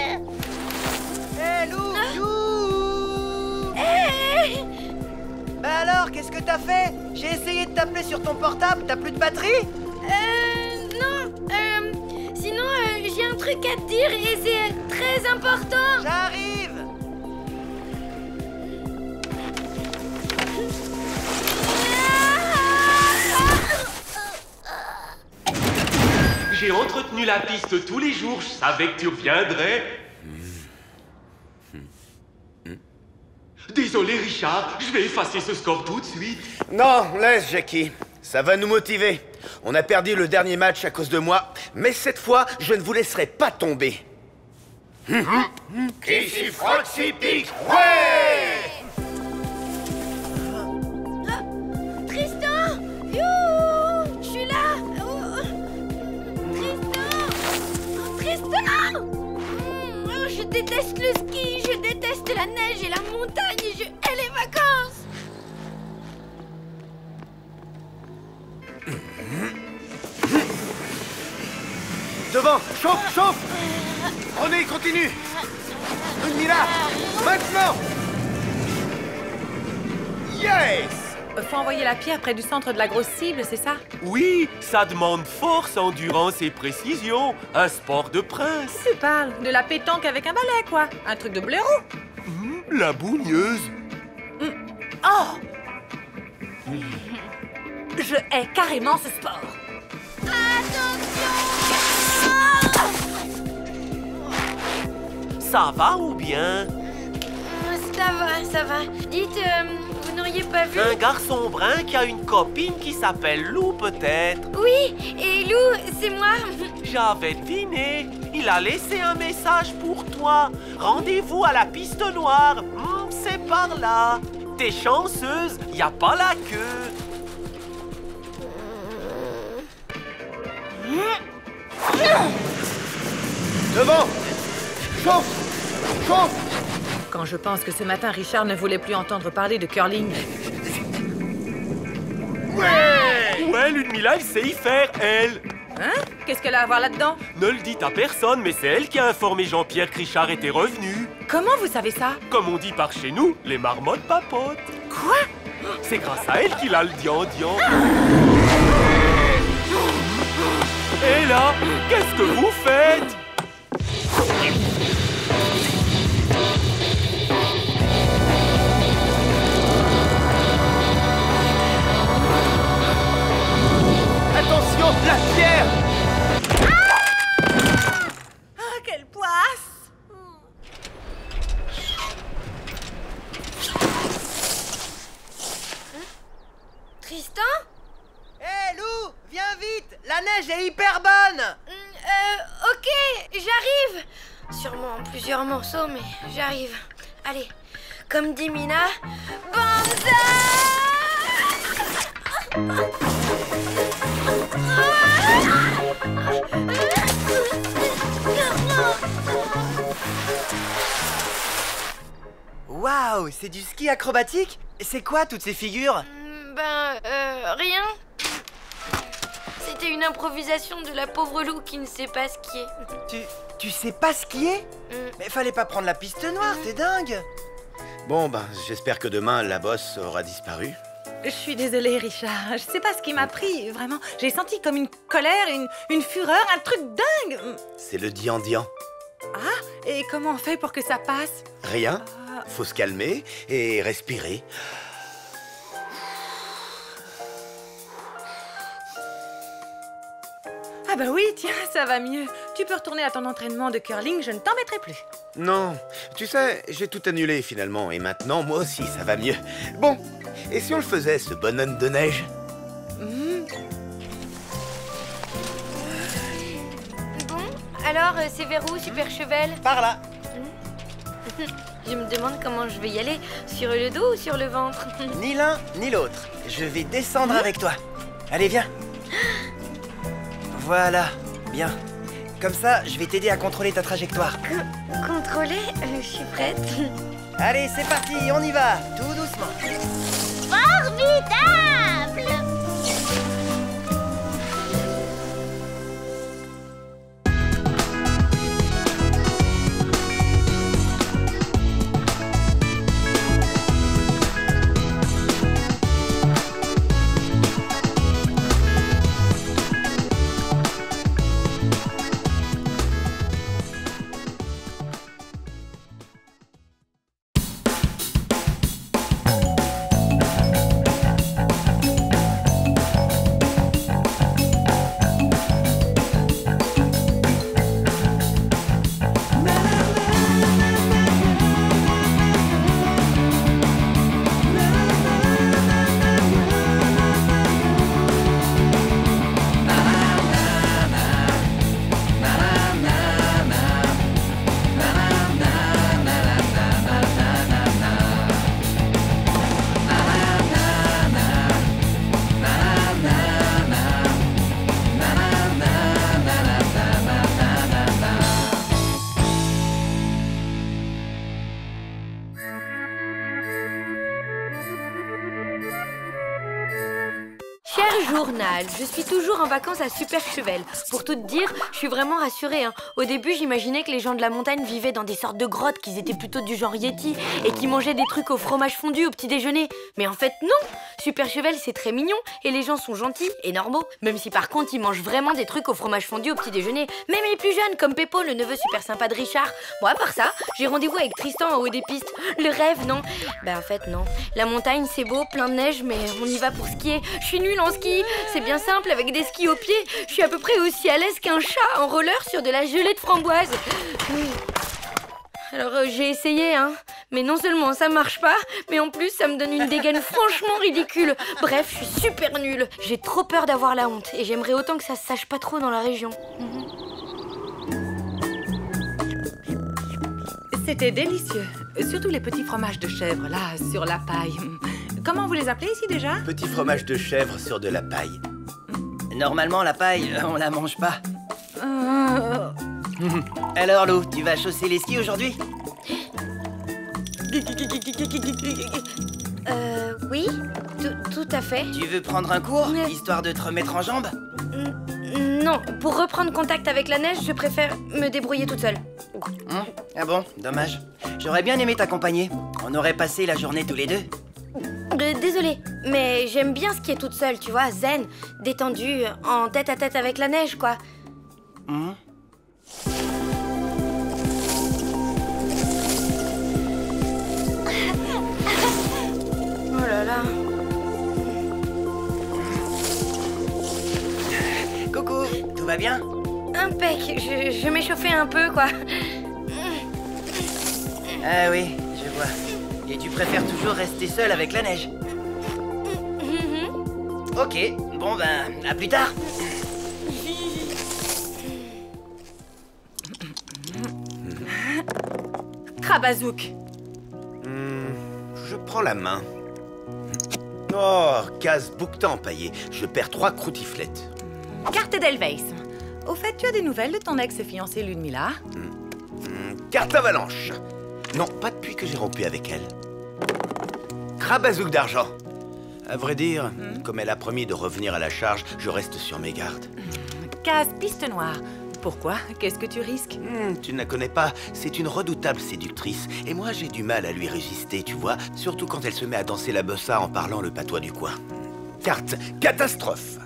Hé, Lou! Hé! Bah alors, qu'est-ce que t'as fait? J'ai essayé de t'appeler sur ton portable, t'as plus de batterie? Non. Sinon, j'ai un truc à te dire et c'est très important. J'arrive! J'ai entretenu la piste tous les jours, je savais que tu reviendrais. Désolé, Richard, je vais effacer ce score tout de suite. Non, laisse, Jackie. Ça va nous motiver. On a perdu le dernier match à cause de moi, mais cette fois, je ne vous laisserai pas tomber. Qui s'y frotte s'y pique. Ouais! Tristan! Youhou! Je suis là! Tristan! Je déteste le ski, je déteste la neige et la montagne et je hais les vacances! Devant, chauffe, chauffe! René, continue! Ludmilla, maintenant! Yes! Faut envoyer la pierre près du centre de la grosse cible, c'est ça? Oui, ça demande force, endurance et précision. Un sport de prince. Tu parles de la pétanque avec un balai, quoi. Un truc de blaireau. La bougneuse. Oh! Je hais carrément ce sport. Ça va ou bien? Ça va, ça va. Dites, vous n'auriez pas vu... Un garçon brun qui a une copine qui s'appelle Lou, peut-être? Oui, et Lou, c'est moi. J'avais deviné. Il a laissé un message pour toi. Rendez-vous à la piste noire. C'est par là. T'es chanceuse, y a pas la queue. Devant! Chauffe! Chauffe! Quand je pense que ce matin, Richard ne voulait plus entendre parler de curling. Ouais, Ludmilla, elle sait y faire, elle. Hein? Qu'est-ce qu'elle a à voir là-dedans? Ne le dites à personne, mais c'est elle qui a informé Jean-Pierre que Richard était revenu. Comment vous savez ça? Comme on dit par chez nous, les marmottes papotent. Quoi? C'est grâce à elle qu'il a le dian-dian. Et là, qu'est-ce que vous faites? Attention, la pierre! Ah, quelle poisse! Tristan? Hé, Lou, viens vite! La neige est hyper bonne! Ok, j'arrive. Sûrement en plusieurs morceaux, mais j'arrive. Allez, comme dit Mina, Waouh, c'est du ski acrobatique? C'est quoi toutes ces figures? Rien. C'était une improvisation de la pauvre Lou qui ne sait pas skier. Tu sais pas skier? Mais fallait pas prendre la piste noire, t'es dingue! Bon, ben, j'espère que demain, la bosse aura disparu. Je suis désolée, Richard. Je sais pas ce qui m'a pris, vraiment. J'ai senti comme une colère, une fureur, un truc dingue. C'est le dian-dian. Ah, et comment on fait pour que ça passe? Rien. Faut se calmer et respirer. Ah bah oui, tiens, ça va mieux. Tu peux retourner à ton entraînement de curling, je ne t'embêterai plus. Non, tu sais, j'ai tout annulé finalement, et maintenant, moi aussi, ça va mieux. Bon, et si on le faisait, ce bonhomme de neige? Bon, alors, c'est vers où, Super Cheval? Par là. Je me demande comment je vais y aller. Sur le dos ou sur le ventre? Ni l'un, ni l'autre. Je vais descendre avec toi. Allez, viens. Voilà, bien. Comme ça, je vais t'aider à contrôler ta trajectoire. Contrôler? Je suis prête. Allez, c'est parti, on y va, tout doucement. Formidable! Chers Journal. Je suis toujours en vacances à Super Chevel. Pour tout te dire, je suis vraiment rassurée. Hein. Au début, j'imaginais que les gens de la montagne vivaient dans des sortes de grottes, qu'ils étaient plutôt du genre Yeti et qui mangeaient des trucs au fromage fondu au petit déjeuner. Mais en fait, non. Super Chevel, c'est très mignon et les gens sont gentils et normaux. Même si par contre, ils mangent vraiment des trucs au fromage fondu au petit déjeuner. Même les plus jeunes, comme Peppo, le neveu super sympa de Richard. Bon, à part ça, j'ai rendez-vous avec Tristan en haut des pistes. Le rêve, non? Ben en fait, non. La montagne, c'est beau, plein de neige, mais on y va pour skier. Je suis nulle en ski. C'est bien simple, avec des skis aux pieds. Je suis à peu près aussi à l'aise qu'un chat en roller sur de la gelée de framboise. Alors j'ai essayé, hein. Mais non seulement ça marche pas, mais en plus ça me donne une dégaine franchement ridicule. Bref, je suis super nulle. J'ai trop peur d'avoir la honte et j'aimerais autant que ça se sache pas trop dans la région. C'était délicieux. Surtout les petits fromages de chèvre, là, sur la paille. Comment vous les appelez ici déjà? Petit fromage de chèvre sur de la paille. Normalement, la paille, on la mange pas. Alors, Lou, tu vas chausser les skis aujourd'hui? Oui, tout à fait. Tu veux prendre un cours, histoire de te remettre en jambes? Non, pour reprendre contact avec la neige, je préfère me débrouiller toute seule. Ah bon, dommage. J'aurais bien aimé t'accompagner. On aurait passé la journée tous les deux. Désolée, mais j'aime bien skier toute seule, tu vois, zen, détendue, en tête à tête avec la neige, quoi. Oh là là. Coucou, tout va bien? Impec, je m'échauffais un peu, quoi. Ah oui, je vois. Et tu préfères toujours rester seule avec la neige? Ok, bon ben, à plus tard. Krabazouk. Je prends la main. Oh, case bouquetin empaillé. Je perds 3 croutiflettes. Carte d'Elveis. Au fait, tu as des nouvelles de ton ex-fiancée Ludmilla? Carte avalanche. Non, pas depuis que j'ai rompu avec elle. Krabazouk d'argent. À vrai dire, comme elle a promis de revenir à la charge, je reste sur mes gardes. Case piste noire. Pourquoi? Qu'est-ce que tu risques? Tu ne la connais pas, c'est une redoutable séductrice. Et moi, j'ai du mal à lui résister, tu vois. Surtout quand elle se met à danser la bossa en parlant le patois du coin. Carte catastrophe.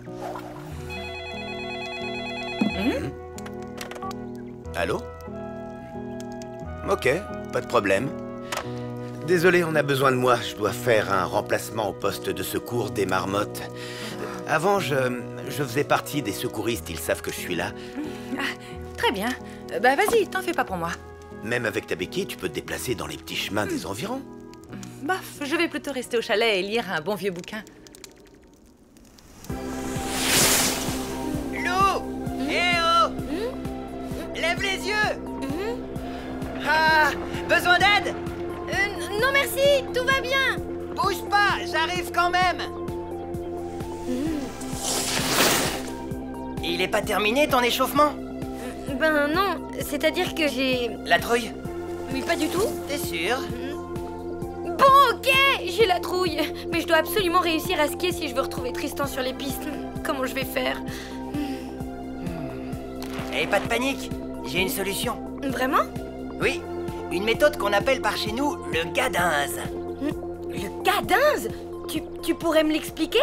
Allô? Ok, pas de problème. Désolé, on a besoin de moi. Je dois faire un remplacement au poste de secours des marmottes. Avant, je faisais partie des secouristes. Ils savent que je suis là. Très bien. Bah vas-y, t'en fais pas pour moi. Même avec ta béquille, tu peux te déplacer dans les petits chemins des environs. Bof, je vais plutôt rester au chalet et lire un bon vieux bouquin. Lou! Eh oh! Lève les yeux! Ah! Besoin d'aide? Non merci, tout va bien. Bouge pas, j'arrive quand même. Il est pas terminé ton échauffement? Ben non, c'est-à-dire que j'ai... La trouille? Oui, pas du tout. T'es sûr? Bon, ok, j'ai la trouille. Mais je dois absolument réussir à skier si je veux retrouver Tristan sur les pistes. Comment je vais faire? Et pas de panique, j'ai une solution. Vraiment? Oui, une méthode qu'on appelle par chez nous le gadinze. Le gadinze? Tu pourrais me l'expliquer?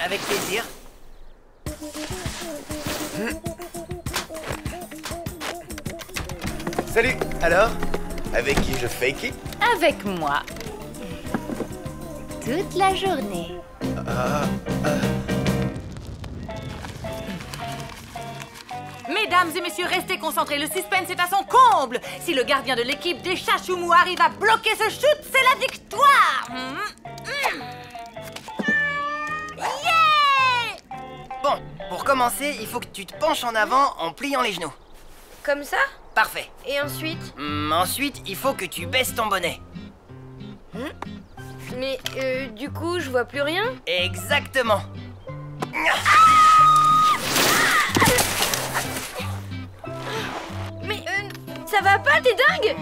Avec plaisir. Salut. Alors, avec qui je fake it? Avec moi. Toute la journée. Mesdames et messieurs, restez concentrés. Le suspense est à son comble. Si le gardien de l'équipe des Chachoumous arrive à bloquer ce shoot, c'est la victoire. Yeah! Bon, pour commencer, il faut que tu te penches en avant en pliant les genoux. Comme ça? Parfait. Et ensuite? Ensuite, il faut que tu baisses ton bonnet. Mais du coup, je vois plus rien? Exactement. Mais ça va pas, t'es dingue?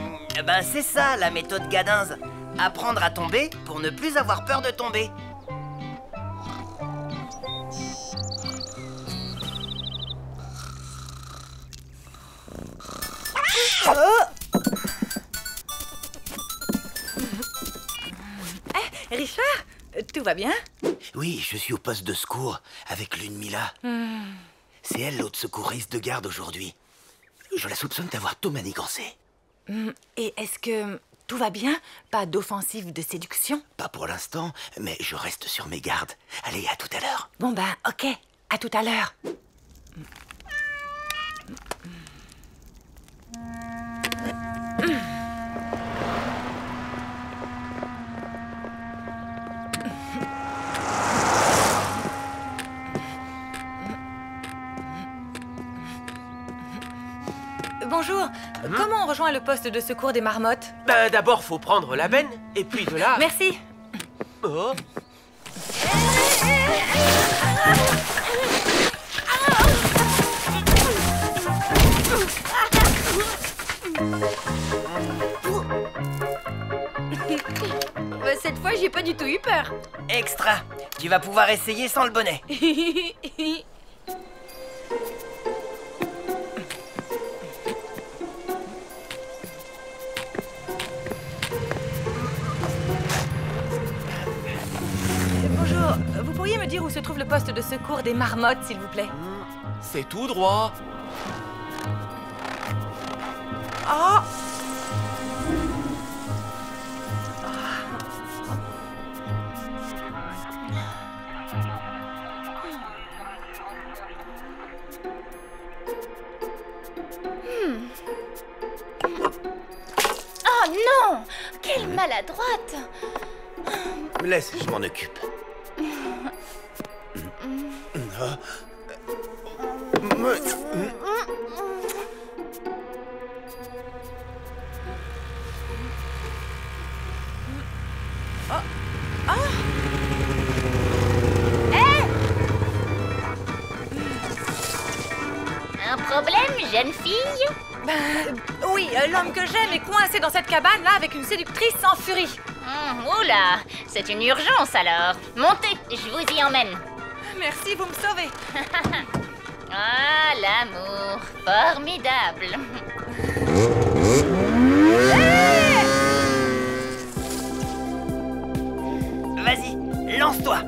Ben c'est ça la méthode gadinze. Apprendre à tomber pour ne plus avoir peur de tomber. tout va bien? Oui, je suis au poste de secours avec Lune Mila. C'est elle l'autre secouriste de garde aujourd'hui. Je la soupçonne d'avoir tout manigancé. Et est-ce que tout va bien? Pas d'offensive de séduction? Pas pour l'instant, mais je reste sur mes gardes. Allez, à tout à l'heure. Bon ben, ok. À tout à l'heure. Bonjour. Comment on rejoint le poste de secours des marmottes? D'abord, faut prendre la benne, et puis de là... Merci. Oh. Cette fois, j'ai pas du tout eu peur. Extra. Tu vas pouvoir essayer sans le bonnet. Bonjour. Vous pourriez me dire où se trouve le poste de secours des marmottes, s'il vous plaît? C'est tout droit. Oh! Oh non! Quelle maladroite! Laisse, je m'en occupe. Un problème, jeune fille? Oui, l'homme que j'aime est coincé dans cette cabane-là avec une séductrice en furie. Oula, c'est une urgence alors. Montez, je vous y emmène. Merci, vous me sauvez. Ah, l'amour, formidable. Vas-y, lance-toi.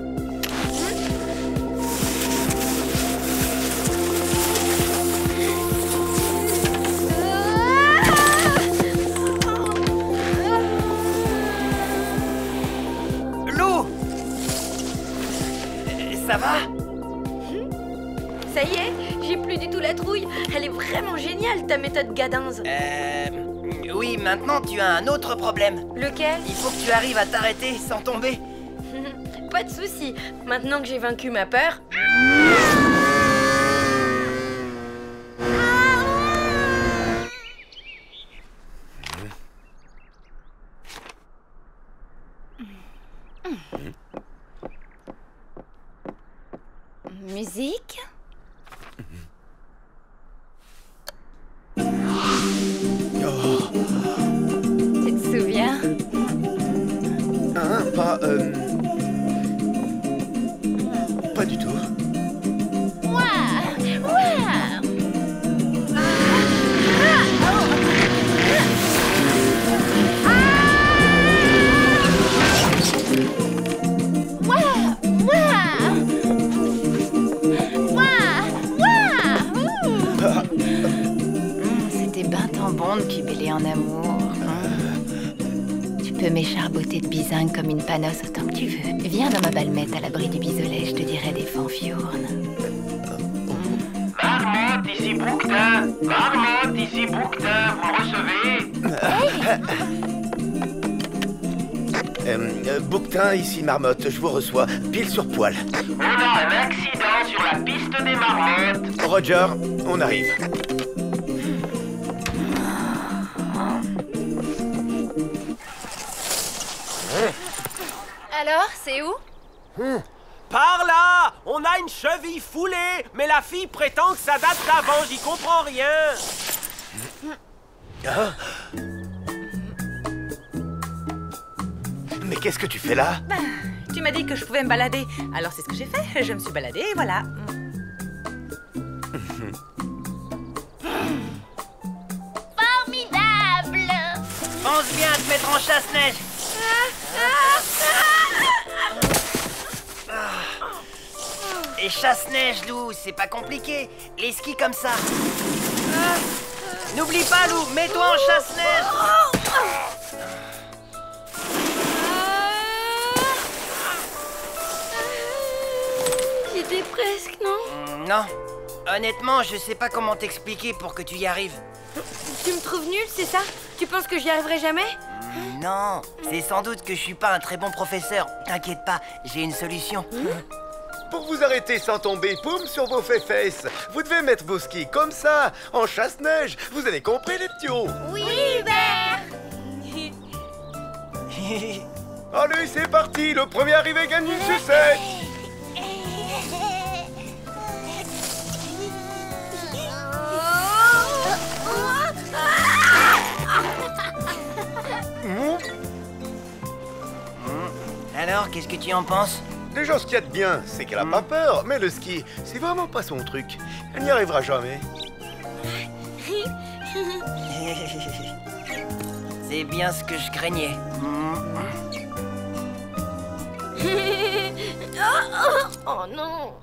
Ça va? Ça y est, j'ai plus du tout la trouille. Elle est vraiment géniale, ta méthode Gadinze. Oui, maintenant tu as un autre problème. Lequel? Il faut que tu arrives à t'arrêter sans tomber. Pas de souci. Maintenant que j'ai vaincu ma peur... Musique? Tu te souviens? Pas du tout. C'était ben tant bon de pibiller en amour. Tu peux m'écharboter de bizingue comme une panosse autant que tu veux. Viens dans ma balmette à l'abri du bisolet, je te dirai des fanfiournes. Marmotte, ici Bouquetin. Marmotte, ici Bouquetin. Vous me recevez? Bouquetin, ici Marmotte, je vous reçois, pile sur poil. On a un accident sur la piste des marmottes. Roger, on arrive. Alors, c'est où? Par là! On a une cheville foulée, mais la fille prétend que ça date d'avant, j'y comprends rien. Mais qu'est-ce que tu fais là? Tu m'as dit que je pouvais me balader, alors c'est ce que j'ai fait. Je me suis baladée et voilà. Formidable! Pense bien à te mettre en chasse-neige. Et chasse-neige, Lou, c'est pas compliqué. Les skis comme ça. N'oublie pas, Lou, mets-toi en chasse-neige. J'étais presque, non? Non. Honnêtement, je sais pas comment t'expliquer pour que tu y arrives. Tu me trouves nulle, c'est ça? Tu penses que j'y arriverai jamais? Non, c'est sans doute que je suis pas un très bon professeur. T'inquiète pas, j'ai une solution. Pour vous arrêter sans tomber, poum, sur vos fesses, vous devez mettre vos skis comme ça, en chasse-neige. Vous avez compris, les ptios? Oui, Hubert. Allez, c'est parti. Le premier arrivé gagne une sucette. Alors, qu'est-ce que tu en penses? Déjà, ce qu'il y a de bien, c'est qu'elle a pas peur. Mais le ski, c'est vraiment pas son truc. Elle n'y arrivera jamais. C'est bien ce que je craignais. Oh non!